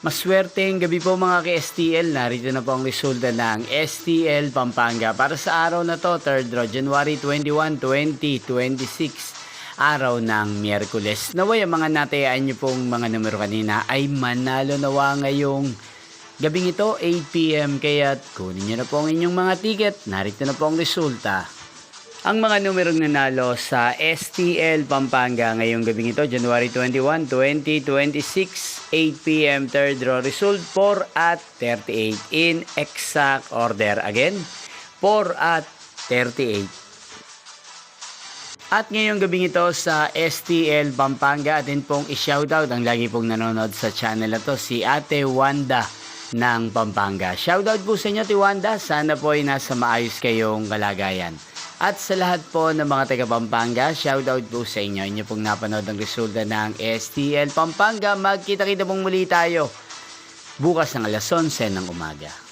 Maswerteng gabi po mga ka-STL. Narito na po ang resulta ng STL Pampanga para sa araw na to, 3rd draw, January 21, 2026. Araw ng Miyerkules. Naway ang mga natayaan nyo pong mga numero kanina ay manalo nawa ngayong gabing ito, 8 PM. Kaya kunin nyo na po ang inyong mga ticket. Narito na po ang resulta. Ang mga numerong nanalo sa STL Pampanga ngayong gabing ito, January 21, 2026, 8 PM, 3rd draw result, 4 at 38 in exact order. Again, 4 at 38. At ngayong gabing ito sa STL Pampanga, atin pong i-shoutout ang lagi pong nanonood sa channel na to, si Ate Wanda ng Pampanga. Shoutout po sa inyo, Ate Wanda. Sana po ay nasa maayos kayong kalagayan. At sa lahat po ng mga taga Pampanga, shoutout po sa inyo. Inyo pong napanood ang resulta ng STL Pampanga. Magkita-kita pong muli tayo bukas ng alas 11 ng umaga.